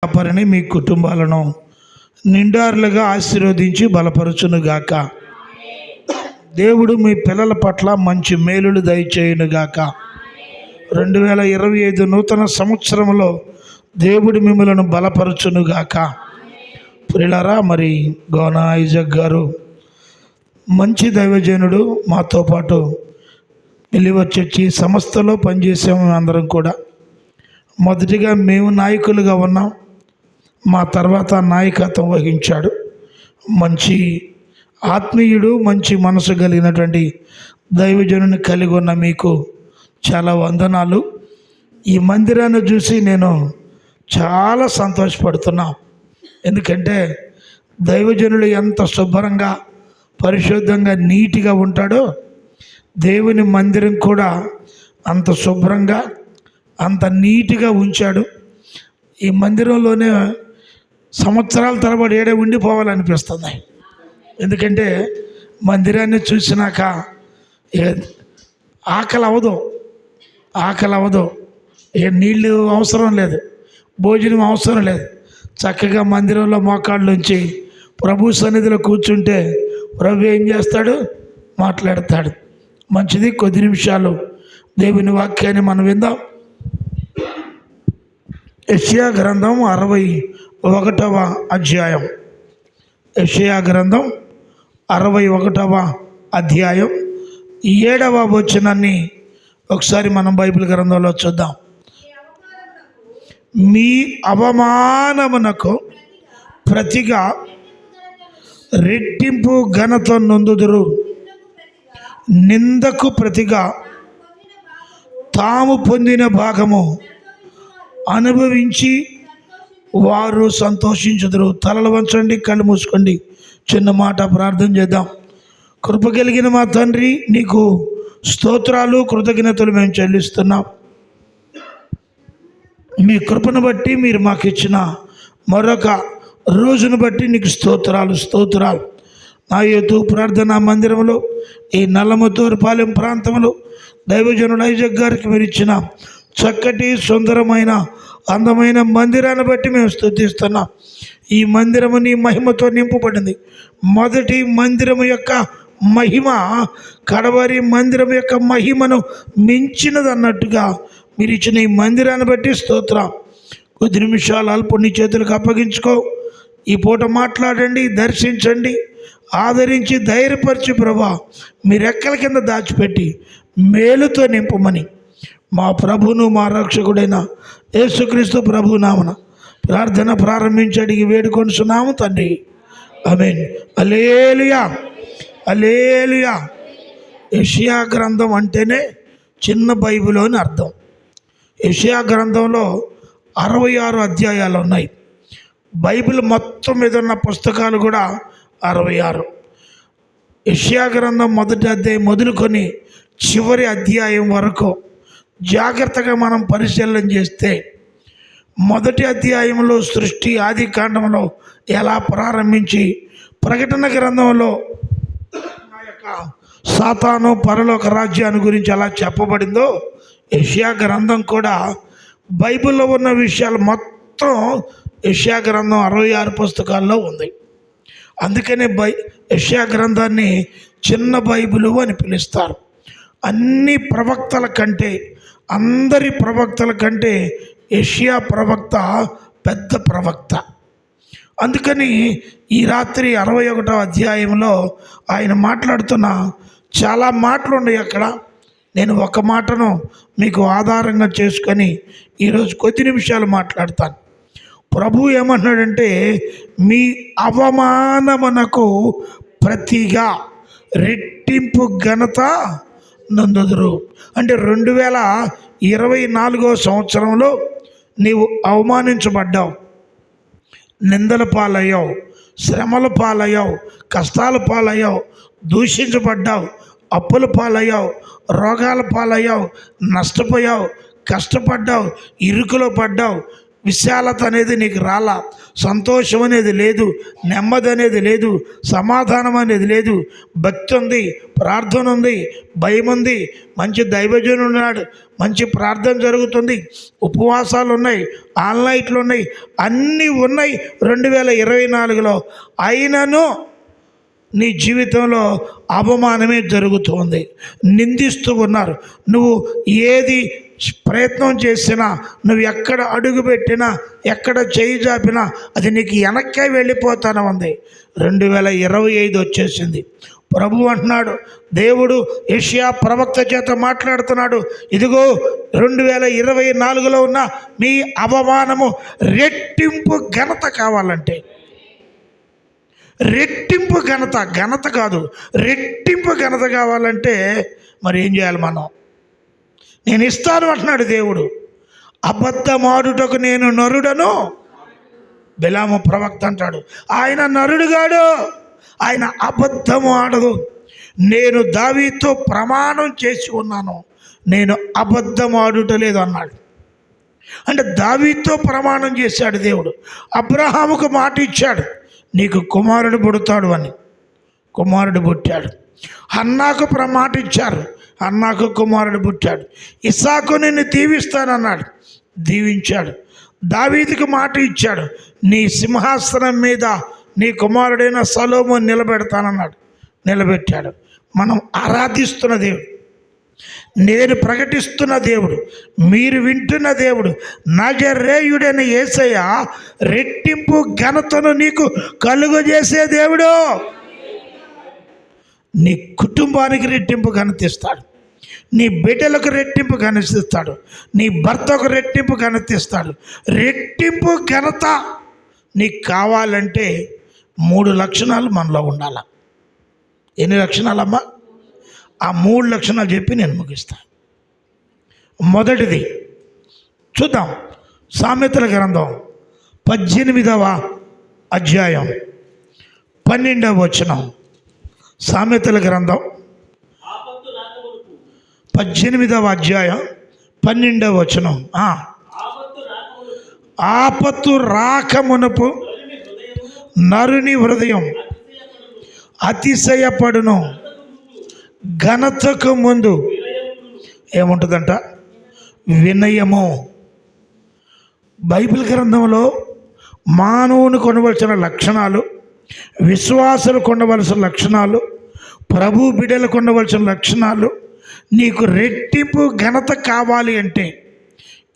కాపరిని మీ కుటుంబాలను నిండారులుగా ఆశీర్వదించి బలపరచునుగాక. దేవుడు మీ పిల్లల పట్ల మంచి మేలులు దయచేయునుగాక. 2025 నూతన సంవత్సరంలో దేవుడు మిమ్మలను బలపరచునుగాక. ప్రియులారా, మరి గోనా ఐజక్ గారు మంచి దైవజనుడు, మాతో పాటు బిలీవర్ చర్చి సంస్థలో పనిచేసాము. అందరం కూడా మొదటిగా మేము నాయకులుగా ఉన్నాం, మా తర్వాత నాయకత్వం వహించాడు. మంచి ఆత్మీయుడు, మంచి మనసు కలిగినటువంటి దైవజనుని కలిగి ఉన్న మీకు చాలా వందనాలు. ఈ మందిరాన్ని చూసి నేను చాలా సంతోషపడుతున్నా. ఎందుకంటే దైవజనుడు ఎంత శుభ్రంగా, పరిశుద్ధంగా, నీట్గా ఉంటాడో దేవుని మందిరం కూడా అంత శుభ్రంగా, అంత నీట్గా ఉంచాడు. ఈ మందిరంలోనే సంవత్సరాల తరబడి ఏడే ఉండిపోవాలనిపిస్తుంది. ఎందుకంటే మందిరాన్ని చూసినాక ఆకలి అవ్వదు, ఇక నీళ్ళు అవసరం లేదు, భోజనం అవసరం లేదు. చక్కగా మందిరంలో మోకాళ్ళుంచి ప్రభు సన్నిధిలో కూర్చుంటే ప్రభు ఏం చేస్తాడు? మాట్లాడతాడు. మంచిది. కొద్ది నిమిషాలు దేవుని వాక్యాన్ని మనం విందాం. యెషయా గ్రంథం 61వ అధ్యాయం. యెషయా గ్రంథం 61వ అధ్యాయం 7వ వచనాన్ని ఒకసారి మనం బైబిల్ గ్రంథంలో చూద్దాం. మీ అవమానమునకు ప్రతిగా రెట్టింపు ఘనత నొందుదురు, నిందకు ప్రతిగా తాము పొందిన భాగము అనుభవించి వారు సంతోషించుదురు. తలలు వంచండి, కళ్ళు మూసుకోండి. చిన్న మాట ప్రార్థన చేద్దాం. కృప కలిగిన మా తండ్రి, నీకు స్తోత్రాలు, కృతజ్ఞతలు మేము చెల్లిస్తున్నాం. మీ కృపను బట్టి, మీరు మాకు ఇచ్చిన మరొక రోజును బట్టి నీకు స్తోత్రాలు. నా యేతు ప్రార్థనా మందిరంలో, ఈ నల్లమతూరుపాలెం ప్రాంతంలో దైవజనుడు ఐజక్ గారికి మీరు ఇచ్చిన చక్కటి, సుందరమైన, అందమైన మందిరాన్ని బట్టి మేము స్తుతిస్తున్నాం. ఈ మందిరము నీ మహిమతో నింపబడింది. మొదటి మందిరము యొక్క మహిమ కడవరి మందిరం యొక్క మహిమను మించినదన్నట్టుగా మీరు ఇచ్చిన ఈ మందిరాన్ని బట్టి స్తోత్రం. కొద్ది నిమిషాలు అల్పుని చేతులకు అప్పగించుకో. ఈ పూట మాట్లాడండి, దర్శించండి, ఆదరించి ధైర్యపరిచి ప్రభా మీ రెక్కల కింద దాచిపెట్టి మేలుతో నింపమని మా ప్రభును, మా రక్షకుడైన యేసుక్రీస్తు ప్రభు నామన ప్రార్థన ప్రారంభించి అడిగి వేడుకొనుచున్నాము తండ్రి. ఆమేన్. హల్లెలూయా, హల్లెలూయా. యెషయా గ్రంథం అంటేనే చిన్న బైబిల్ అని అర్థం. యెషయా గ్రంథంలో 66 అధ్యాయాలు ఉన్నాయి. బైబిల్ మొత్తం మీద ఉన్న పుస్తకాలు కూడా 66. యెషయా గ్రంథం మొదటి అధ్యాయం మొదలుకొని చివరి అధ్యాయం వరకు జాగ్రత్తగా మనం పరిశీలన చేస్తే, మొదటి అధ్యాయంలో సృష్టి, ఆది కాండంలో ఎలా ప్రారంభించి, ప్రకటన గ్రంథంలో ఆ యొక్క సాతాను, పరలోక రాజ్యాన్ని గురించి ఎలా చెప్పబడిందో, యెషయా గ్రంథం కూడా బైబిల్లో ఉన్న విషయాలు మొత్తం యెషయా గ్రంథం 66 పుస్తకాల్లో ఉంది. అందుకనే యెషయా గ్రంథాన్ని చిన్న బైబిలు అని పిలుస్తారు. అన్ని ప్రవక్తల కంటే, అందరి ప్రవక్తల కంటే యెషయా ప్రవక్త పెద్ద ప్రవక్త. అందుకని ఈ రాత్రి 61వ అధ్యాయంలో ఆయన మాట్లాడుతున్న చాలా మాటలు ఉన్నాయి. అక్కడ నేను ఒక మాటను మీకు ఆధారంగా చేసుకొని ఈరోజు కొద్ది నిమిషాలు మాట్లాడతాను. ప్రభు ఏమన్నాడంటే, మీ అవమానమునకు ప్రతిగా రెట్టింపు ఘనత నొందుదురు. అంటే 2024వ సంవత్సరంలో నీవు అవమానించబడ్డావు, నిందల పాలయ్యావు, శ్రమల పాలయ్యావు, కష్టాల పాలయ్యావు, దూషించబడ్డావు, అప్పుల పాలయ్యావు, రోగాల పాలయ్యావు, నష్టపోయావు, కష్టపడ్డావు, ఇరుకులో పడ్డావు. విశాలత అనేది నీకు రాలా, సంతోషం అనేది లేదు, నెమ్మది అనేది లేదు, సమాధానం అనేది లేదు. భక్తి ఉంది, ప్రార్థన ఉంది, భయం ఉంది, మంచి దైవజనుడు ఉన్నాడు, మంచి ప్రార్థన జరుగుతుంది, ఉపవాసాలు ఉన్నాయి, ఆన్లైట్లు ఉన్నాయి, అన్నీ ఉన్నాయి 2024లో. అయినను నీ జీవితంలో అవమానమే జరుగుతుంది, నిందిస్తూ ఉన్నారు. నువ్వు ఏది ప్రయత్నం చేసినా, నువ్వు ఎక్కడ అడుగు పెట్టినా, ఎక్కడ చేయి జాపినా అది నీకు వెనక్కే వెళ్ళిపోతానే ఉంది. 2025 వచ్చేసింది. ప్రభు అంటున్నాడు, దేవుడు యెషయా ప్రవక్త చేత మాట్లాడుతున్నాడు, ఇదిగో 2024లో ఉన్న మీ అవమానము రెట్టింపు ఘనత కావాలంటే, రెట్టింపు ఘనత, ఘనత కాదు రెట్టింపు ఘనత కావాలంటే మరి ఏం చేయాలి మనం? నేను ఇస్తాను అంటున్నాడు దేవుడు. అబద్ధమాడుటకు నేను నరుడను, బిలాము ప్రవక్త అంటాడు. ఆయన నరుడుగాడు, ఆయన అబద్ధము ఆడదు. నేను దావీదుతో ప్రమాణం చేసి ఉన్నాను, నేను అబద్ధం ఆడుటలేదు అన్నాడు. అంటే దావీదుతో ప్రమాణం చేశాడు దేవుడు. అబ్రహాముకు మాట ఇచ్చాడు, నీకు కుమారుడు పుడతాడు అని. కుమారుడు పుట్టాడు. హన్నాకు మాట ఇచ్చారు, హన్నాకు కుమారుడు పుట్టాడు. ఇస్సాకు నిన్ను దీవిస్తానన్నాడు, దీవించాడు. దావీదుకు మాట ఇచ్చాడు, నీ సింహాసనం మీద నీ కుమారుడైన సొలొమోను నిలబెడతానన్నాడు, నిలబెట్టాడు. మనం ఆరాధిస్తున్న దేవుడు, నేను ప్రకటిస్తున్న దేవుడు, మీరు వింటున్న దేవుడు, నజరేయుడైన యేసయ్య రెట్టింపు ఘనతను నీకు కలుగజేసే దేవుడు. నీ కుటుంబానికి రెట్టింపు ఘనత ఇస్తాడు, నీ బిడ్డలకు రెట్టింపు ఘనత ఇస్తాడు, నీ భర్తకు రెట్టింపు ఘనత ఇస్తాడు. రెట్టింపు ఘనత నీకు కావాలంటే 3 లక్షణాలు మనలో ఉండాల. ఎన్ని లక్షణాలమ్మా? ఆ 3 లక్షణాలు చెప్పి నేను ముగిస్తాను. మొదటిది చూద్దాం, సామెతల గ్రంథం 18వ అధ్యాయం 12వ వచనం. సామెతల గ్రంథం 18వ అధ్యాయం 12వ వచనం. ఆపత్తు రాకమునపు నరుని హృదయం అతిశయపడును, ఘనతకు ముందు ఏముంటుందంట? వినయము. బైబిల్ గ్రంథంలో మానవుని కొనవలసిన లక్షణాలు, విశ్వాసులు కొనవలసిన లక్షణాలు, ప్రభు బిడ్డలు కొనవలసిన లక్షణాలు, నీకు రెట్టింపు ఘనత కావాలి అంటే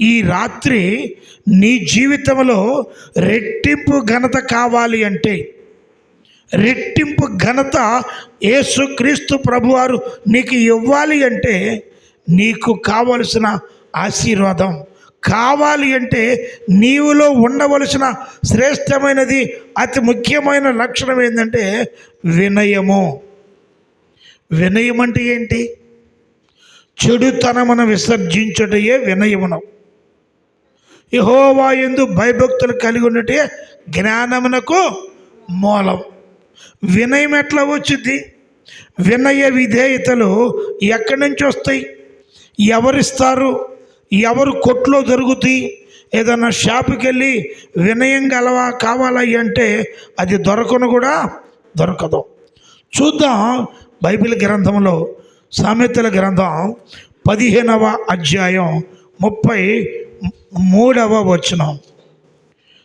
ఈ రాత్రి నీ జీవితంలో రెట్టింపు ఘనత కావాలి అంటే, రెట్టింపు ఘనత యేసుక్రీస్తు ప్రభువారు నీకు ఇవ్వాలి అంటే, నీకు కావలసిన ఆశీర్వాదం కావాలి అంటే, నీవులో ఉండవలసిన శ్రేష్టమైనది అతి ముఖ్యమైన లక్షణం ఏంటంటే వినయము. వినయం అంటే ఏంటి? చెడుతనమును విసర్జించుటయే వినయమును. యెహోవా యందు భయభక్తులు కలిగి ఉన్నటే జ్ఞానమునకు మూలం. వినయం ఎట్లా వచ్చింది? వినయ విధేయతలు ఎక్కడి నుంచి వస్తాయి? ఎవరిస్తారు? ఎవరు కొట్లో దొరుకుతాయి? ఏదన్నా షాపుకి వెళ్ళి వినయం కావాలా అంటే అది దొరకను కూడా దొరకదు. చూద్దాం బైబిల్ గ్రంథంలో సామెతల గ్రంథం 15వ అధ్యాయం 33వ వచనం.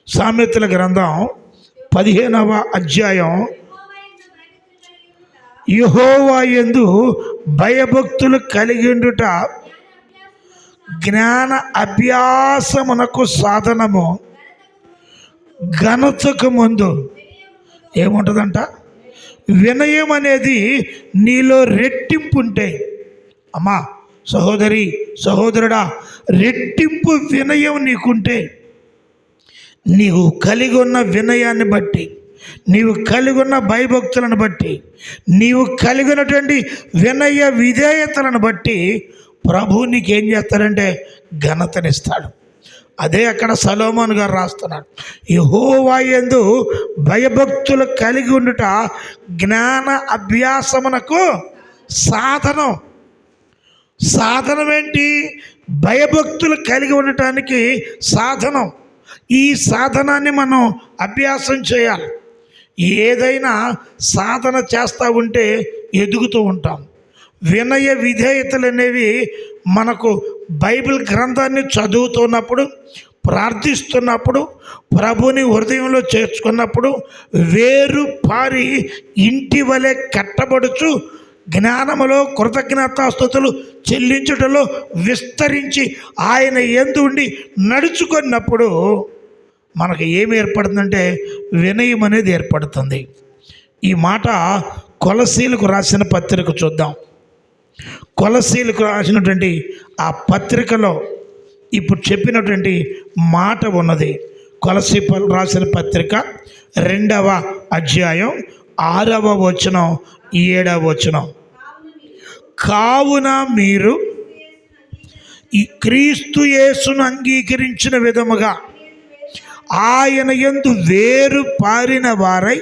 సామెతల గ్రంథం 15వ అధ్యాయం, యెహోవా యందు భయభక్తులు కలిగిండుట జ్ఞాన అభ్యాసమునకు సాధనము, ఘనతకు ముందు ఏముంటుందంట? వినయం అనేది నీలో రెట్టింపు ఉంటే, అమ్మా సహోదరి సహోదరుడా, రెట్టింపు వినయం నీకుంటే, నీవు కలిగి ఉన్న వినయాన్ని బట్టి, నీవు కలిగి ఉన్న భయభక్తులను బట్టి, నీవు కలిగినటువంటి వినయ విధేయతలను బట్టి ప్రభు నీకేం చేస్తాడంటే ఘనతనిస్తాడు. అదే అక్కడ సొలొమోను గారు రాస్తున్నాడు, యెహోవా యందు భయభక్తులు కలిగి ఉండుట జ్ఞాన అభ్యాసమునకు సాధనం. సాధనం ఏంటి? భయభక్తులు కలిగి ఉండటానికి సాధనం. ఈ సాధనాన్ని మనం అభ్యాసం చేయాలి. ఏదైనా సాధన చేస్తూ ఉంటే ఎదుగుతూ ఉంటాం. వినయ విధేయతలు అనేవి మనకు బైబిల్ గ్రంథాన్ని చదువుతున్నప్పుడు, ప్రార్థిస్తున్నప్పుడు, ప్రభుని హృదయంలో చేర్చుకున్నప్పుడు వేరు పారి ఇంటి వలె కట్టబడుచు జ్ఞానములో కృతజ్ఞతాస్తుతులు చెల్లించుటలో విస్తరించి ఆయన యందు ఉండి నడుచుకున్నప్పుడు మనకు ఏమి ఏర్పడుతుందంటే వినయం అనేది ఏర్పడుతుంది. ఈ మాట కొలసీలకు రాసిన పత్రిక చూద్దాం. కొలసీలకు రాసినటువంటి ఆ పత్రికలో ఇప్పుడు చెప్పినటువంటి మాట ఉన్నది. కొలసీ రాసిన పత్రిక 2వ అధ్యాయం 6వ వచనం 7వ వచనం. కావున మీరు ఈ క్రీస్తు యేసును అంగీకరించిన విధముగా ఆయన యందు వేరు పారిన వారై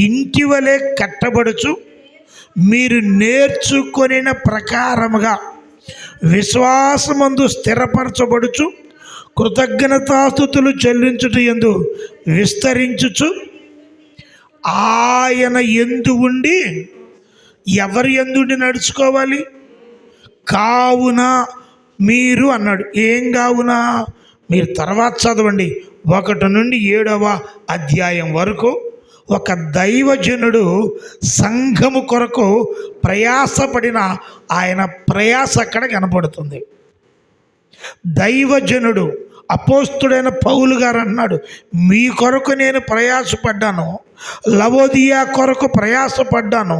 ఇంటి వలె కట్టబడుచు మీరు నేర్చుకొనిన ప్రకారముగా విశ్వాసమందు స్థిరపరచబడుచు కృతజ్ఞతాస్తుతులు చెల్లించుట యందు విస్తరించుచు ఆయన యందు ఉండి, ఎవరి యందు ఉండి నడుచుకోవాలి? కావున మీరు అన్నాడు. ఏం కావున? మీరు తర్వాత చదవండి. 1 నుండి 7వ అధ్యాయం వరకు ఒక దైవజనుడు సంఘము కొరకు ప్రయాసపడిన ఆయన ప్రయాస అక్కడ కనపడుతుంది. దైవజనుడు అపోస్తుడైన పౌలు గారు అన్నాడు, మీ కొరకు నేను ప్రయాసపడ్డాను, లవోదియా కొరకు ప్రయాసపడ్డాను,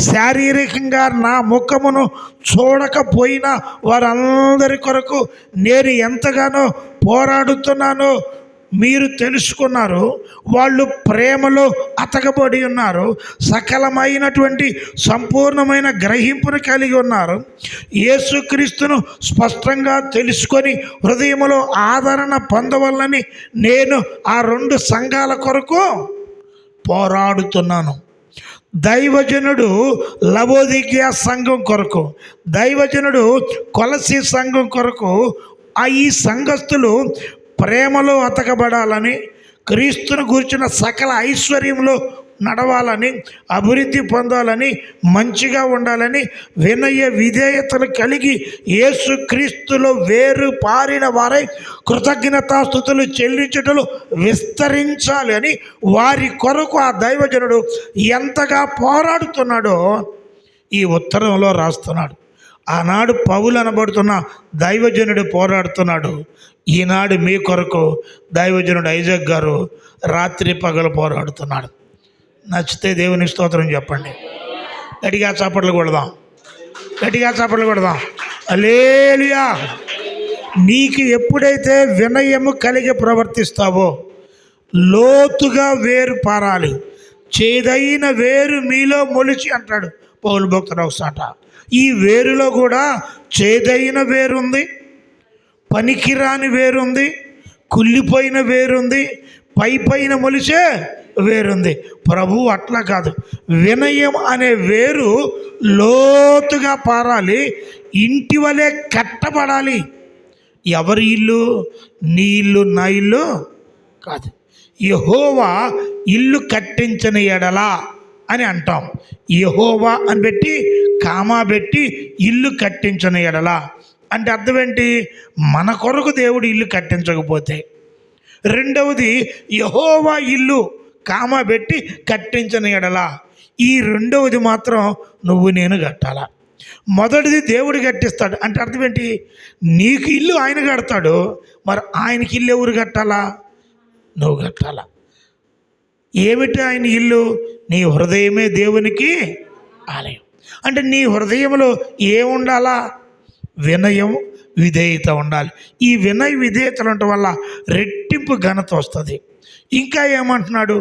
శారీరకంగా నా ముఖమును చూడకపోయినా వారందరి కొరకు నేను ఎంతగానో పోరాడుతున్నానో మీరు తెలుసుకున్నారు. వాళ్ళు ప్రేమలో అతకబడి ఉన్నారు, సకలమైనటువంటి సంపూర్ణమైన గ్రహింపును కలిగి ఉన్నారు. యేసుక్రీస్తును స్పష్టంగా తెలుసుకొని హృదయంలో ఆదరణ పొందవలని నేను ఆ 2 సంఘాల కొరకు పోరాడుతున్నాను. దైవజనుడు లవోదికీయ సంఘం కొరకు, దైవజనుడు కొలసీ సంఘం కొరకు, ఈ సంఘస్థులు ప్రేమలో అతకబడాలని, క్రీస్తును గూర్చిన సకల ఐశ్వర్యంలో నడవాలని, అభివృద్ధి పొందాలని, మంచిగా ఉండాలని, వినయ విధేయతలు కలిగి యేసుక్రీస్తులో వేరు పారిన వారై కృతజ్ఞతాస్తుతులు చెల్లించుటలు విస్తరించాలి అని వారి కొరకు ఆ దైవజనుడు ఎంతగా పోరాడుతున్నాడో ఈ ఉత్తరంలో రాస్తున్నాడు. ఆనాడు పౌలు అనబడుతున్న దైవజనుడు పోరాడుతున్నాడు. ఈనాడు మీ కొరకు దైవజనుడు ఐజాక్ గారు రాత్రి పగలు పోరాడుతున్నాడు. నచ్చితే దేవుని స్తోత్రం చెప్పండి. గట్టిగా చప్పట్లు కొడదాం, గట్టిగా చప్పట్లు కొడదాం. హల్లెలూయా. నీకు ఎప్పుడైతే వినయము కలిగి ప్రవర్తిస్తావో లోతుగా వేరు పారాలి. చేదైన వేరు మీలో మొలిచి అంటాడు పౌలు భక్తుడు ఒకసాట. ఈ వేరులో కూడా చేదైన వేరుంది, పనికిరాని వేరుంది, కుళ్ళిపోయిన వేరుంది, పైన మొలిచే వేరుంది. ప్రభు అట్లా కాదు. వినయం అనే వేరు లోతుగా పారాలి, ఇంటి వలె కట్టబడాలి. ఎవరి ఇల్లు? నీ ఇల్లు, నా ఇల్లు కాదు. యెహోవా ఇల్లు కట్టించిన ఎడల అని అంటాం. యెహోవా అని పెట్టి కామా పెట్టి ఇల్లు కట్టించిన ఎడల అంటే అర్థం ఏంటి? మన కొరకు దేవుడు ఇల్లు కట్టించకపోతే. రెండవది యెహోవా ఇల్లు కామా పెట్టి కట్టించిన ఎడల. ఈ రెండవది మాత్రం నువ్వు నేను కట్టాలా. మొదటిది దేవుడు కట్టిస్తాడు అంటే అర్థం ఏంటి? నీకు ఇల్లు ఆయన కడతాడు, మరి ఆయనకి ఇల్లు ఎవరు కట్టాలా? నువ్వు కట్టాలా. ఏమిటి ఆయన ఇల్లు? నీ హృదయమే దేవునికి ఆలయం. అంటే నీ హృదయంలో ఏముండాలా? వినయం, విధేయత ఉండాలి. ఈ వినయ విధేయతలు ఉండటం వల్ల రెట్టింపు ఘనత వస్తుంది. ఇంకా ఏమంటున్నాడు?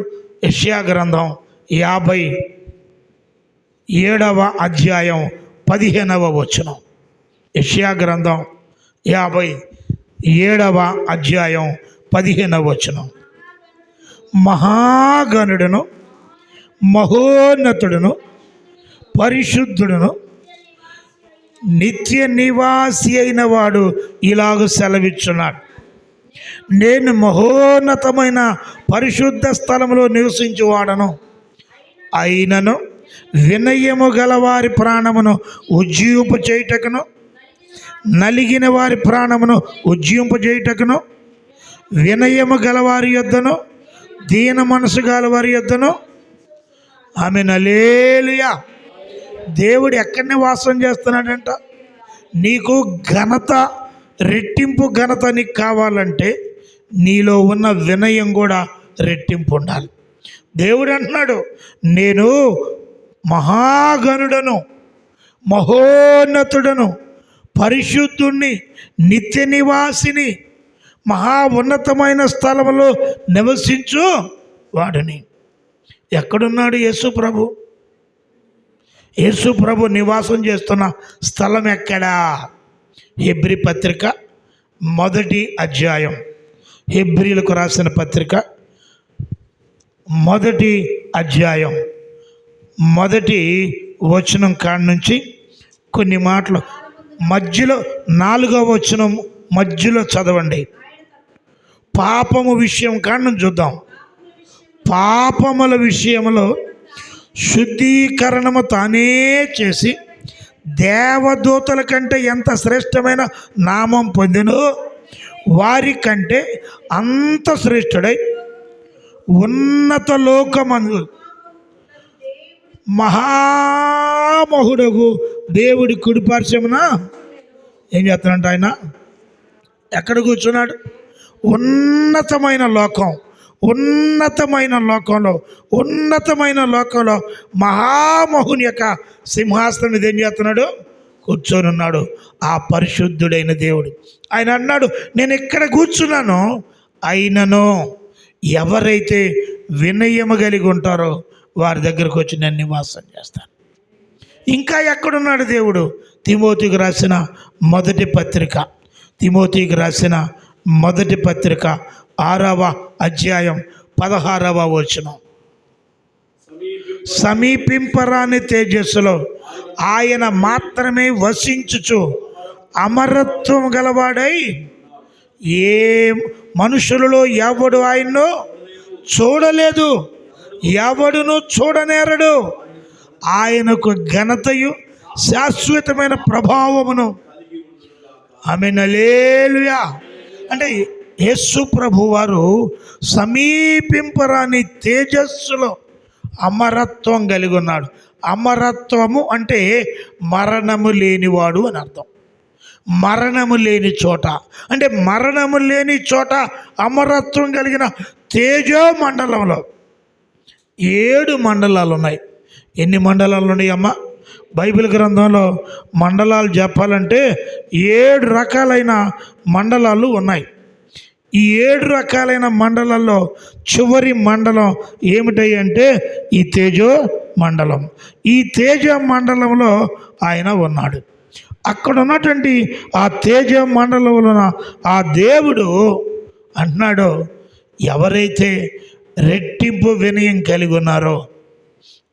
యెషయా గ్రంథం 57వ అధ్యాయం 15వ వచనం. యెషయా గ్రంథం 57వ అధ్యాయం 15వ వచనం. మహాగణుడును మహోన్నతుడును పరిశుద్ధుడును నిత్య నివాసి అయిన వాడు ఇలాగ సెలవిచ్చున్నాడు. నేను మహోన్నతమైన పరిశుద్ధ స్థలములో నివసించువాడను. అయినను వినయము గల వారి ప్రాణమును ఉజ్జీంపు చేయుటకును, నలిగిన వారి ప్రాణమును ఉజ్జీంపు చేయుటకును, వినయము గలవారి యొద్దను దీన మనసు గలవారి యొద్దను. ఆమేన్. హల్లెలూయా. దేవుడు ఎక్కడ నివాసం చేస్తున్నాడంట? నీకు ఘనత, రెట్టింపు ఘనత నీకు కావాలంటే నీలో ఉన్న వినయం కూడా రెట్టింపు ఉండాలి. దేవుడు అంటున్నాడు, నేను మహాగణుడను, మహోన్నతుడను, పరిశుద్ధుణ్ణి, నిత్య నివాసిని, మహా ఉన్నతమైన స్థలంలో నివసించు వాడిని. ఎక్కడున్నాడు యేసు ప్రభు? యేసు ప్రభు నివాసం చేస్తున్న స్థలం ఎక్కడా? హెబ్రీ పత్రిక 1వ అధ్యాయం, హెబ్రీలకు రాసిన పత్రిక 1వ అధ్యాయం 1వ వచనం కాడ నుంచి కొన్ని మాటలు మధ్యలో 4వ వచనం మధ్యలో చదవండి. పాపము విషయం కాడ నుంచి చూద్దాం. పాపముల విషయంలో శుద్ధీకరణము తానే చేసి దేవదూతల కంటే ఎంత శ్రేష్టమైన నామం పొందినో వారి కంటే అంత శ్రేష్ఠుడై ఉన్నత లోకమందు మహామహుడగు దేవుడి కుడిపార్శ్వమున ఏం చేస్తానంట? ఆయన ఎక్కడ కూర్చున్నాడు? ఉన్నతమైన లోకం, ఉన్నతమైన లోకంలో, ఉన్నతమైన లోకంలో మహామహుని యొక్క సింహాసనం మీద ఏం చేస్తున్నాడు? కూర్చొని ఉన్నాడు ఆ పరిశుద్ధుడైన దేవుడు. ఆయన అన్నాడు, నేను ఎక్కడ కూర్చున్నానో అయినను ఎవరైతే వినయము కలిగి ఉంటారో వారి దగ్గరకు వచ్చి నేను నివాసం చేస్తాను. ఇంకా ఎక్కడున్నాడు దేవుడు? తిమోతికి రాసిన 1వ పత్రిక, తిమోతికి రాసిన 1వ పత్రిక 6వ అధ్యాయం 16వ వచనం. సమీపింపరాని తేజస్సులో ఆయన మాత్రమే వసించుచు అమరత్వం గలవాడై ఏ మనుషులలో ఎవడు ఆయన్ను చూడలేదు, ఎవడును చూడనేరడు. ఆయనకు ఘనతయు శాశ్వతమైన ప్రభావమును. ఆమేన్. హల్లెలూయా. అంటే యేసు ప్రభు వారు సమీపింపరాని తేజస్సులో అమరత్వం కలిగి ఉన్నాడు. అమరత్వము అంటే మరణము లేనివాడు అని అర్థం. మరణము లేని చోట అంటే మరణము లేని చోట అమరత్వం కలిగిన తేజో మండలంలో 7 మండలాలు ఉన్నాయి. ఎన్ని మండలాలు ఉన్నాయి అమ్మ? బైబిల్ గ్రంథంలో మండలాలు చెప్పాలంటే 7 రకాలైన మండలాలు ఉన్నాయి. ఈ 7 రకాలైన మండలాల్లో చివరి మండలం ఏమిటై అంటే ఈ తేజో మండలం. ఈ తేజ మండలంలో ఆయన ఉన్నాడు. అక్కడ ఉన్నటువంటి ఆ తేజ మండలంలో ఆ దేవుడు అంటున్నాడు, ఎవరైతే రెట్టింపు వినయం కలిగి ఉన్నారో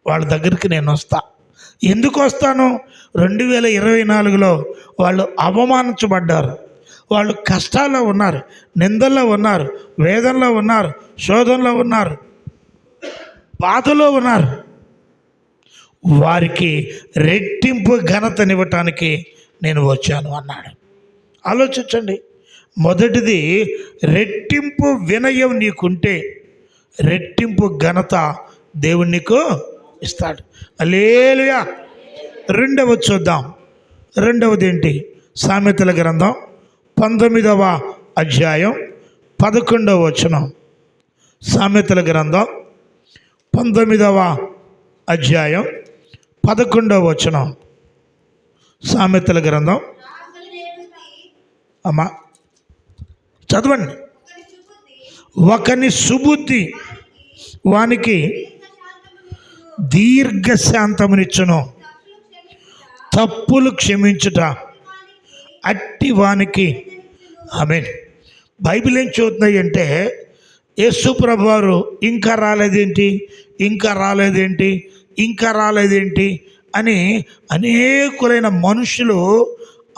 వాళ్ళ దగ్గరికి నేను వస్తా. ఎందుకు వస్తాను? 2024లో వాళ్ళు అవమానించబడ్డారు, వాళ్ళు కష్టాల్లో ఉన్నారు, నిందల్లో ఉన్నారు, వేదనలో ఉన్నారు, శోధనలో ఉన్నారు, బాధలో ఉన్నారు. వారికి రెట్టింపు ఘనతనివ్వటానికి నేను వచ్చాను అన్నాడు. ఆలోచించండి. మొదటిది, రెట్టింపు వినయం నీకుంటే రెట్టింపు ఘనత దేవుడు నీకు ఇస్తాడు. హల్లెలూయా. రెండవది చూద్దాం. రెండవది ఏంటి? సామెతల గ్రంథం 19వ అధ్యాయం 11వ వచనం. సామెతల గ్రంథం 19వ అధ్యాయం 11వ వచనం. సామెతల గ్రంథం అమ్మా చదవండి. ఒకని సుబుద్ధి వానికి దీర్ఘశాంతమునిచ్చును, తప్పులు క్షమించుట అట్టి వానికి. ఆమేన్. బైబిల్ ఏం చూస్తున్నాయి అంటే యేసు ప్రభువారు ఇంకా రాలేదేంటి, ఇంకా రాలేదేంటి, ఇంకా రాలేదేంటి అని అనేకులైన మనుషులు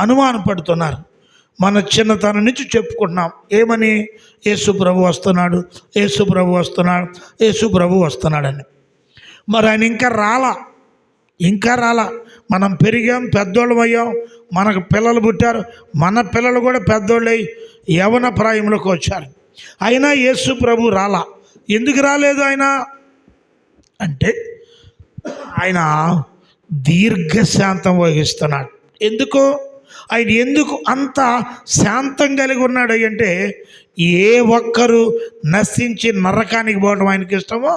అనుమానపడుతున్నారు. మన చిన్నతనం నుంచి చెప్పుకుంటున్నాం. ఏమని? యేసు ప్రభు వస్తున్నాడు, యేసు ప్రభు వస్తున్నాడు, యేసు ప్రభు వస్తున్నాడని. మరి ఆయన ఇంకా రాలా. మనం పెరిగాం, పెద్దోళ్ళం అయ్యాం, మనకు పిల్లలు పుట్టారు, మన పిల్లలు కూడా పెద్దోళ్ళు అయ్యి యవన ప్రాయంలోకి వచ్చారు. అయినా యేసు ప్రభు రాలా. ఎందుకు రాలేదు ఆయన అంటే, ఆయన దీర్ఘశాంతం వహిస్తున్నాడు. ఆయన ఎందుకు అంత శాంతం కలిగి ఉన్నాడు అంటే, ఏ ఒక్కరు నశించి నరకానికి పోవడం ఆయనకి ఇష్టమో,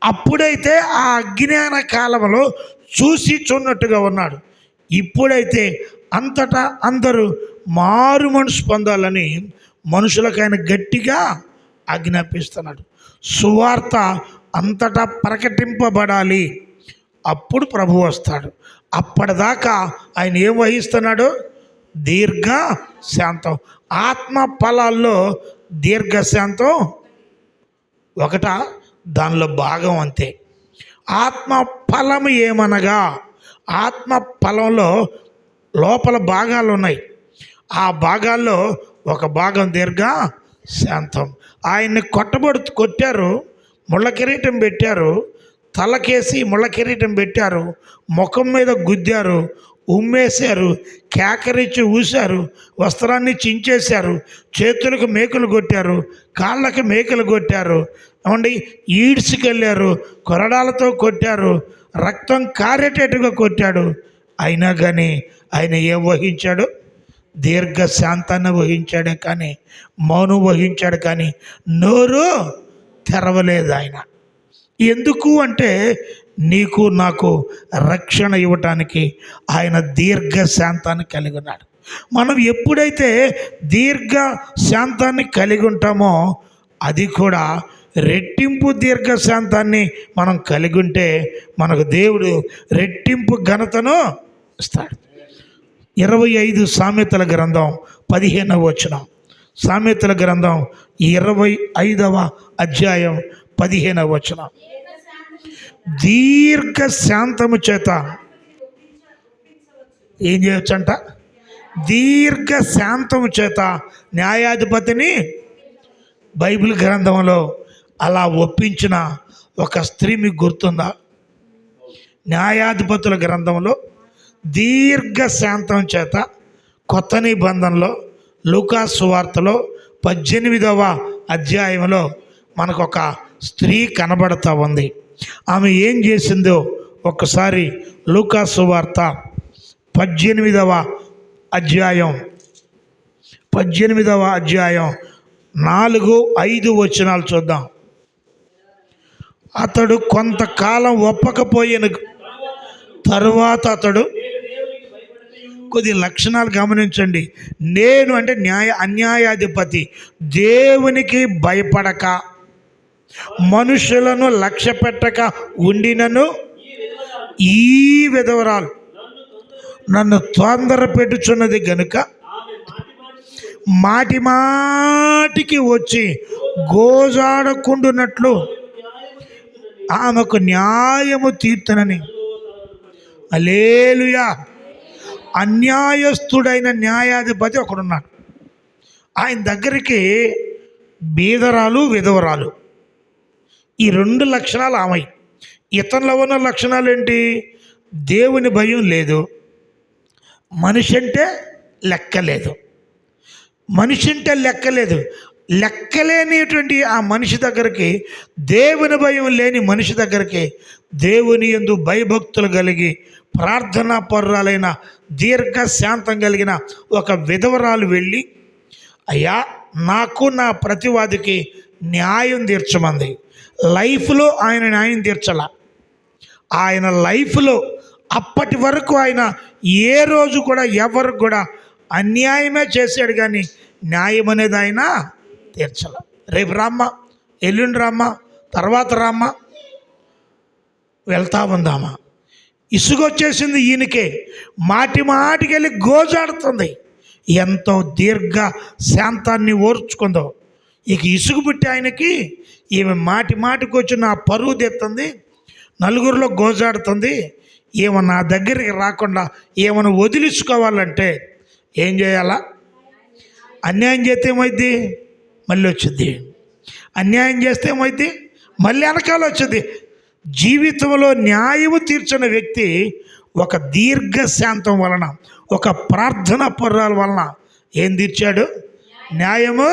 అప్పుడైతే ఆ అజ్ఞాన కాలంలో చూన్నట్టుగా ఉన్నాడు. ఇప్పుడైతే అంతటా అందరూ మారు మనసు పొందాలని మనుషులకు ఆయన గట్టిగా ఆజ్ఞాపిస్తున్నాడు. సువార్త అంతటా ప్రకటింపబడాలి. అప్పుడు ప్రభు వస్తాడు. అప్పటిదాకా ఆయన ఏం వహిస్తున్నాడు? దీర్ఘ శాంతం. ఆత్మ ఫలాల్లో దీర్ఘశాంతం ఒకట, దానిలో భాగం అంతే. ఆత్మ ఫలము ఏమనగా, ఆత్మ ఫలంలో లోపల భాగాలు ఉన్నాయి. ఆ భాగాల్లో ఒక భాగం దీర్ఘ శాంతం. ఆయన్ని కొట్టారు, ముళ్ళ కిరీటం పెట్టారు, తలకేసి ముళ్ళ కిరీటం పెట్టారు, ముఖం మీద గుద్దారు, ఉమ్మేశారు, కేకరించి ఊశారు, వస్త్రాన్ని చించేశారు, చేతులకు మేకులు కొట్టారు, కాళ్ళకి మేకులు కొట్టారు, ఏమండి ఈడ్చుకెళ్ళారు, కొరడాలతో కొట్టారు, రక్తం కారేటట్టుగా కొట్టాడు. అయినా కానీ ఆయన ఏం వహించాడు? దీర్ఘశాంతాన్ని వహించాడే కానీ, మౌనం వహించాడు కానీ నోరు తెరవలేదు ఆయన. ఎందుకు అంటే, నీకు నాకు రక్షణ ఇవ్వటానికి ఆయన దీర్ఘశాంతాన్ని కలిగి ఉన్నాడు. మనం ఎప్పుడైతే దీర్ఘశాంతాన్ని కలిగి ఉంటామో, అది కూడా రెట్టింపు దీర్ఘశాంతాన్ని మనం కలిగి ఉంటే మనకు దేవుడు రెట్టింపు ఘనతను ఇస్తాడు. 25 సామెతల గ్రంథం 15వ వచనం. సామెతల గ్రంథం 25వ అధ్యాయం 15వ వచనం. దీర్ఘశాంతము చేత ఏం చేయొచ్చంట? దీర్ఘశాంతము చేత న్యాయాధిపతిని. బైబిల్ గ్రంథంలో అలా ఒప్పించిన ఒక స్త్రీ మీకు గుర్తుందా? న్యాయాధిపతుల గ్రంథంలో దీర్ఘశాంతం చేత కొత్త నిబంధనలో లూకా సువార్తలో 18వ అధ్యాయంలో మనకు ఒక స్త్రీ కనబడతా ఉంది. ఆమె ఏం చేసిందో ఒక్కసారి లూకా సువార్త 18వ అధ్యాయం 4-5 వచనాలు చూద్దాం. అతడు కొంతకాలం ఒప్పకపోయిన తరువాత అతడు, కొద్ది లక్షణాలు గమనించండి. నేను అంటే అన్యాయాధిపతి, దేవునికి భయపడక మనుషులను లక్ష్య పెట్టక ఉండినను ఈ విధవరాలు నన్ను తొందర పెట్టుచున్నది గనుక మాటికి వచ్చి గోజాడకుండునట్లు ఆమెకు న్యాయము తీర్చునని. హల్లెలూయా. అన్యాయస్తుడైన న్యాయాధిపతి ఒకడున్నాడు. ఆయన దగ్గరికి బీదరాలు, విధవరాలు, ఈ 2 లక్షణాలు ఆమె. ఇతనిలో ఉన్న లక్షణాలు ఏంటి? దేవుని భయం లేదు, మనిషి అంటే లెక్కలేదు. లెక్కలేనిటువంటి ఆ మనిషి దగ్గరికి, దేవుని భయం లేని మనిషి దగ్గరికి, దేవుని యందు భయభక్తులు కలిగి ప్రార్థనా పరురాలైన దీర్ఘశాంతం కలిగిన ఒక విధవరాలు వెళ్ళి, అయ్యా నాకు నా ప్రతివాదికి న్యాయం తీర్చమంది. లైఫ్లో ఆయన న్యాయం తీర్చాల. ఆయన లైఫ్లో అప్పటి వరకు ఆయన ఏ రోజు కూడా ఎవరికి కూడా అన్యాయమే చేశాడు, కానీ న్యాయం అనేది ఆయన తీర్చాల. రేపు రామ్మా, ఎల్లుండి రామ్మా, తర్వాత రామ్మా, వెళ్తా ఉందామా. ఇసుగొచ్చేసింది ఈయనకే. మాటికి వెళ్ళి గోజాడుతుంది. ఎంతో దీర్ఘ శాంతాన్ని ఓర్చుకుందో. ఇక ఇసుగు పుట్టి ఆయనకి ఈమె మాటికి వచ్చి నా పరువు తెస్తుంది, నలుగురిలో గోజాడుతుంది, ఈమె నా దగ్గరికి రాకుండా ఏమైనా వదిలించుకోవాలంటే ఏం చేయాలా? అన్యాయం చేస్తే ఏమైంది? మళ్ళీ వచ్చింది. అన్యాయం చేస్తే ఏమైంది? మళ్ళీ వెనకాల వచ్చింది. జీవితంలో న్యాయము తీర్చిన వ్యక్తి ఒక దీర్ఘశాంతం వలన, ఒక ప్రార్థన పర్వాల వలన ఏం తీర్చాడు? న్యాయము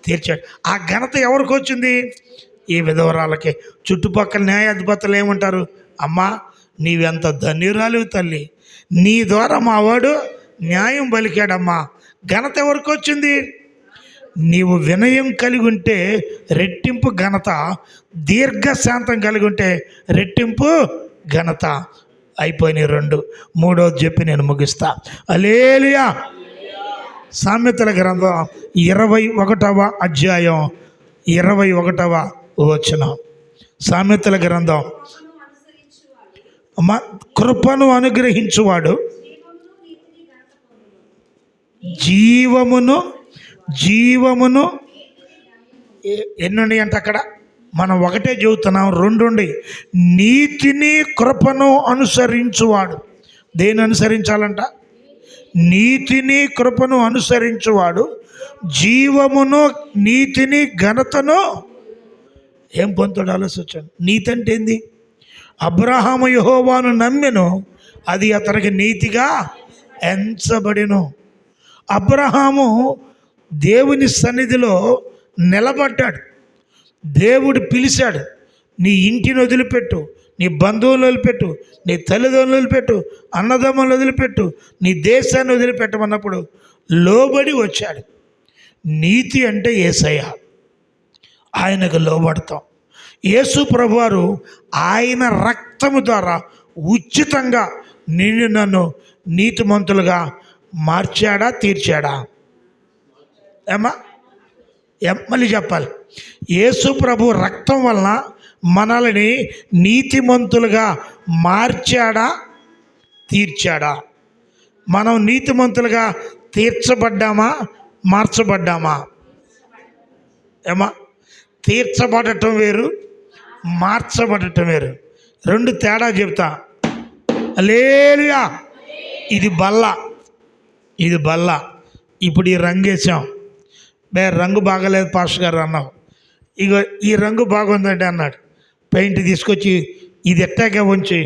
తీర్చాడు. ఆ ఘనత ఎవరికి వచ్చింది? ఈ విధవరాలకి. చుట్టుపక్కల న్యాయాధిపతులు ఏమంటారు? అమ్మా, నీవెంత ధన్యురాలు తల్లి, నీ ద్వారా మా వాడు న్యాయం పలికాడమ్మా. ఘనత ఎవరికి వచ్చింది? నీవు వినయం కలిగి ఉంటే రెట్టింపు ఘనత, దీర్ఘశాంతం కలిగి ఉంటే రెట్టింపు ఘనత. అయిపోయినాయి రెండు. మూడోది చెప్పి నేను ముగిస్తా. హల్లెలూయా. సామెతల గ్రంథం 21వ అధ్యాయం 21వ వచనం. సామెతల గ్రంథం. అమ్మ, కృపను అనుగ్రహించువాడు జీవమును ఎన్నుండి అంటే అక్కడ మనం ఒకటే చెబుతున్నాం, రెండుండి. నీతిని కృపను అనుసరించువాడు. దేని అనుసరించాలంట? నీతిని కృపను అనుసరించువాడు జీవమును నీతిని ఘనతను ఏం పొందుతాడు? ఆలోచించండి. నీతి అంటే ఏంది? అబ్రహాము యెహోవాను నమ్మెను, అది అతనికి నీతిగా ఎంచబడెను. అబ్రహాము దేవుని సన్నిధిలో నిలబడ్డాడు. దేవుడు పిలిచాడు, నీ ఇంటిని వదిలిపెట్టు, నీ బంధువులు వదిలిపెట్టు, నీ తల్లిదండ్రులు వదిలిపెట్టు, అన్నదమ్ములు వదిలిపెట్టు, నీ దేశాన్ని వదిలిపెట్టమన్నప్పుడు లోబడి వచ్చాడు. నీతి అంటే యేసయ్య, ఆయనకు లోబడతాం. యేసు ప్రభువారు ఆయన రక్తము ద్వారా ఉచితంగా నిన్ను నన్ను నీతిమంతులుగా మార్చాడా, తీర్చాడా? మళ్ళీ చెప్పాలి. యేసు ప్రభు రక్తం వలన మనల్ని నీతిమంతులుగా మార్చాడా, తీర్చాడా? మనం నీతిమంతులుగా తీర్చబడ్డామా, మార్చబడ్డామా? తీర్చబడటం వేరు, మార్చబడటం వేరు. రెండు తేడా చెప్తా. హల్లెలూయా. ఇది బల్ల, ఇది బల్ల. ఇప్పుడు ఈ రంగు వేసాం. రంగు బాగలేదు పాస్టర్ గారు అన్నావు. ఇక ఈ రంగు బాగుందండి అన్నాడు. పెయింట్ తీసుకొచ్చి ఇది ఎట్టాగే ఉంచి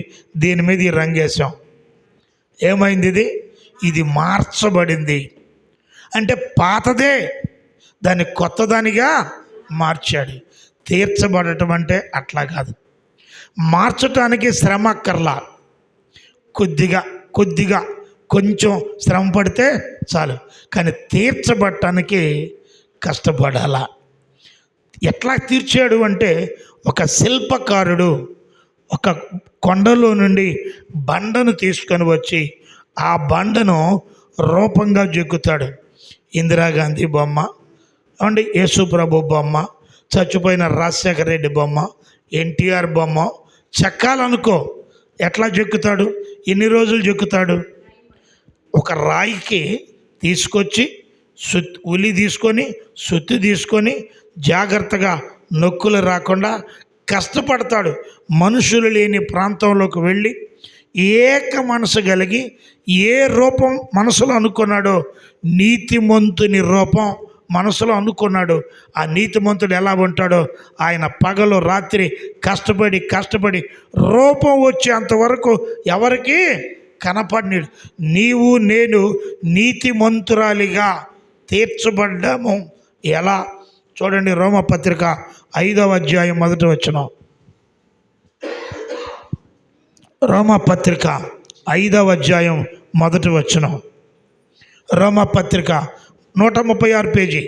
దీని మీద ఈ రంగు వేసాం. ఏమైంది? ఇది మార్చబడింది. అంటే పాతదే దాన్ని కొత్తదానిగా మార్చాడు. తీర్చబడటం అంటే అట్లా కాదు. మార్చటానికి శ్రమ అక్కర్లా. కొద్దిగా కొంచెం శ్రమ పడితే చాలు. కానీ తీర్చబడటానికి కష్టపడాలా. ఎట్లా తీర్చాడు అంటే, ఒక శిల్పకారుడు ఒక కొండలో నుండి బండను తీసుకొని వచ్చి ఆ బండను రూపంగా చెక్కుతాడు. ఇందిరాగాంధీ బొమ్మ, అండి యేసు ప్రభు బొమ్మ, చచ్చిపోయిన రాజశేఖర రెడ్డి బొమ్మ, ఎన్టీఆర్ బొమ్మ చెక్కాలనుకో. ఎట్లా చెక్కుతాడు? ఎన్ని రోజులు చెక్కుతాడు? ఒక రాయికి తీసుకొచ్చి ఉలి తీసుకొని, సుత్తి తీసుకొని జాగ్రత్తగా నొక్కులు రాకుండా కష్టపడతాడు. మనుషులు లేని ప్రాంతంలోకి వెళ్ళి ఏక మనసు కలిగి ఏ రూపం మనసులో అనుకున్నాడో, నీతిమంతుని రూపం మనసులో అనుకున్నాడు. ఆ నీతిమంతుడు ఎలా ఉంటాడో ఆయన పగలు రాత్రి కష్టపడి రూపం వచ్చేంతవరకు ఎవరికి కనపడినాడు. నీవు నేను నీతిమంతురాలిగా తీర్చబడ్డాము. ఎలా? చూడండి, రోమపత్రిక 5వ అధ్యాయం 1వ వచనం. రోమపత్రిక 5వ అధ్యాయం 1వ వచనం. రోమపత్రిక 136 పేజీ.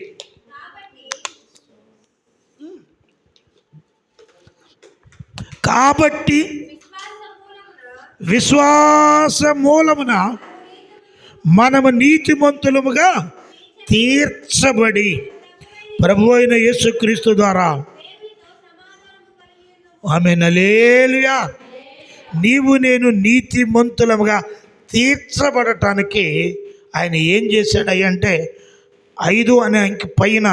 కాబట్టి విశ్వాస మూలమున మనము నీతిమంతులముగా తీర్చబడి ప్రభు అయిన యేసుక్రీస్తు ద్వారా. ఆమేన్. హల్లెలూయా. నీవు నేను నీతిమంతులముగా తీర్చబడటానికి ఆయన ఏం చేశాడు అంటే, 5 అనే అంకి పైన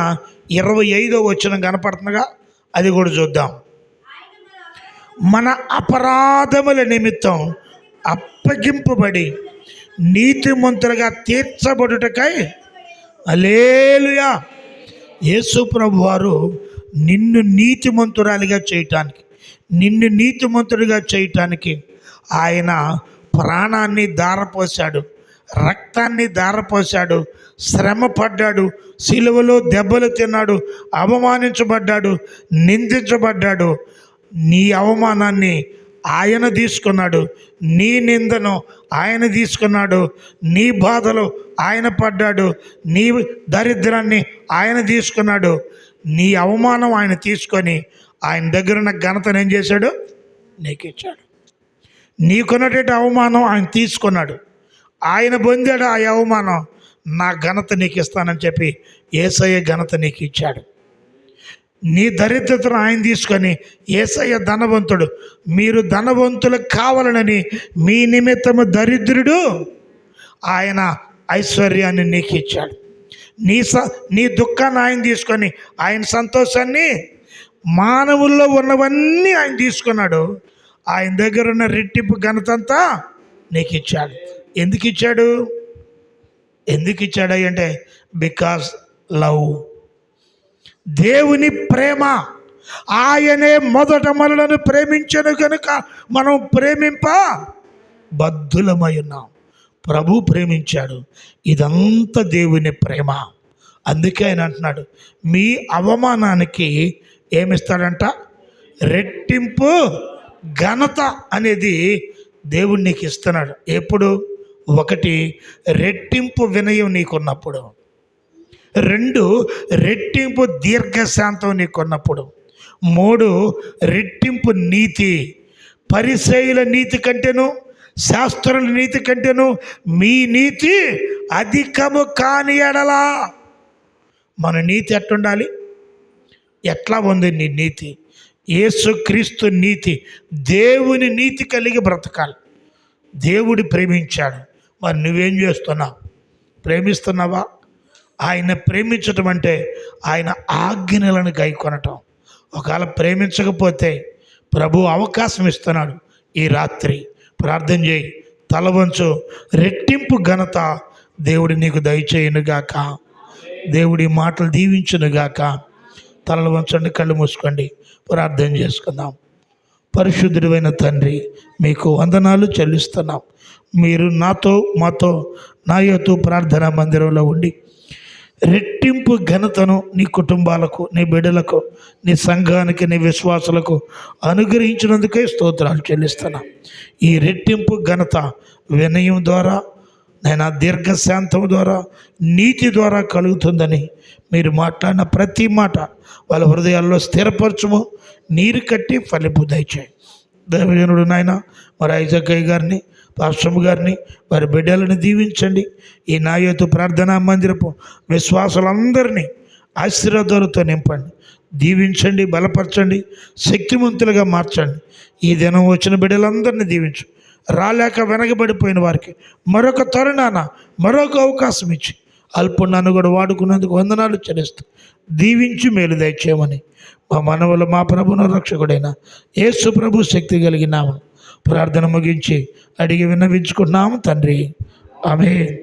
25వ వచనం కనపడుతుందిగా, అది కూడా చూద్దాం. మన అపరాధముల నిమిత్తం అప్పగింపబడి నీతిమంతులుగా తీర్చబడుటకై. హల్లెలూయా. యేసు ప్రభు వారు నిన్ను నీతిమంతురాలిగా చేయటానికి, నిన్ను నీతిమంతుడిగా చేయటానికి ఆయన ప్రాణాన్ని ధారపోశాడు, రక్తాన్ని ధారపోశాడు, శ్రమ పడ్డాడు, సిలువలో దెబ్బలు తిన్నాడు, అవమానించబడ్డాడు, నిందించబడ్డాడు. నీ అవమానాన్ని ఆయన తీసుకున్నాడు, నీ నిందను ఆయన తీసుకున్నాడు, నీ బాధలు ఆయన పడ్డాడు, నీ దరిద్రాన్ని ఆయన తీసుకున్నాడు. నీ అవమానం ఆయన తీసుకొని ఆయన దగ్గర ఉన్న ఘనతను ఏం చేశాడు? నీకు ఇచ్చాడు. నీకున్నటువంటి అవమానం ఆయన తీసుకున్నాడు, ఆయన పొందాడు ఆ అవమానం. నా ఘనత నీకు ఇస్తానని చెప్పి యేసయ్య ఘనత నీకు ఇచ్చాడు. నీ దరిద్రతను ఆయన తీసుకొని, యేసయ్య ధనవంతుడు, మీరు ధనవంతులు కావాలనని మీ నిమిత్తము దరిద్రుడు, ఆయన ఐశ్వర్యాన్ని నీకు ఇచ్చాడు. నీ దుఃఖాన్ని ఆయన తీసుకొని, ఆయన సంతోషాన్ని, మానవుల్లో ఉన్నవన్నీ ఆయన తీసుకున్నాడు. ఆయన దగ్గర ఉన్న రెట్టింపు ఘనతంతా నీకు ఇచ్చాడు. ఎందుకు ఇచ్చాడు? ఎందుకు ఇచ్చాడు అంటే బికాజ్ లవ్. దేవుని ప్రేమ. ఆయనే మొదట మనలను ప్రేమించను కనుక మనం ప్రేమింప బద్ధులమై ఉన్నాం. ప్రభు ప్రేమించాడు. ఇదంతా దేవుని ప్రేమ. అందుకే ఆయన అంటున్నాడు, మీ అవమానానికి ఏమిస్తాడంట? రెట్టింపు ఘనత అనేది దేవుడు నీకు ఇస్తున్నాడు. ఎప్పుడు? ఒకటి, రెట్టింపు వినయం నీకున్నప్పుడు. రెండు, రెట్టింపు దీర్ఘశాంతం నీకున్నప్పుడు. మూడు, రెట్టింపు నీతి. పరిసయ్యుల నీతి కంటేను, శాస్త్రుల నీతి కంటేను మీ నీతి అధికము కాని ఎడలా. మన నీతి ఎట్టుండాలి? ఎట్లా ఉంది నీ నీతి? యేసుక్రీస్తు నీతి, దేవుని నీతి కలిగి బ్రతకాలి. దేవుడు ప్రేమించాడు, మరి నువ్వేం చేస్తున్నావు? ప్రేమిస్తున్నావా? ఆయన ప్రేమించటం అంటే ఆయన ఆజ్ఞలను గైకొనటం. ఒకవేళ ప్రేమించకపోతే ప్రభు అవకాశం ఇస్తున్నాడు. ఈ రాత్రి ప్రార్థన చేయి, తల వంచు. రెట్టింపు ఘనత దేవుడు నీకు దయచేయునుగాక. దేవుడి మాటలు దీవించునుగాక. తలలు వంచండి, కళ్ళు మూసుకోండి, ప్రార్థన చేసుకుందాం. పరిశుద్ధుడైన తండ్రి, మీకు వందనాలు చెల్లిస్తున్నాం. మీరు మాతో నా యొద్ద ప్రార్థనా మందిరంలో ఉండి రెట్టింపు ఘనతను నీ కుటుంబాలకు, నీ బిడ్డలకు, నీ సంఘానికి, నీ విశ్వాసులకు అనుగ్రహించినందుకే స్తోత్రాలు చెల్లిస్తున్నాం. ఈ రెట్టింపు ఘనత వినయం ద్వారా, నేను దీర్ఘశాంతం ద్వారా, నీతి ద్వారా కలుగుతుందని మీరు మాట్లాడిన ప్రతి మాట వాళ్ళ హృదయాల్లో స్థిరపరచుము. నీరు కట్టి ఫలింపు దయచేయి. దైవజనుడు నాయన మరి ఐజక్కయ్య గారిని, పాస్టమ్ గారిని, వారి బిడ్డలను దీవించండి. ఈ నాయతు ప్రార్థనా మందిరపు విశ్వాసులందరినీ ఆశీర్వాదాలతో నింపండి, దీవించండి, బలపరచండి, శక్తివంతులుగా మార్చండి. ఈ దినం వచ్చిన బిడ్డలందరినీ దీవించు. రాలేక వెనకబడిపోయిన వారికి మరొక తరుణాన మరొక అవకాశం ఇచ్చి అల్పుణ్ణను కూడా వాడుకున్నందుకు వందనాలు చెల్లిస్తూ దీవించి మేలు దయచేయమని మా మనవలు, మా ప్రభువును రక్షకుడైన యేసు ప్రభు శక్తి కలిగినాము ప్రార్థన ముగించి అడిగి విన్నవించుకున్నాము తండ్రి. ఆమేన్.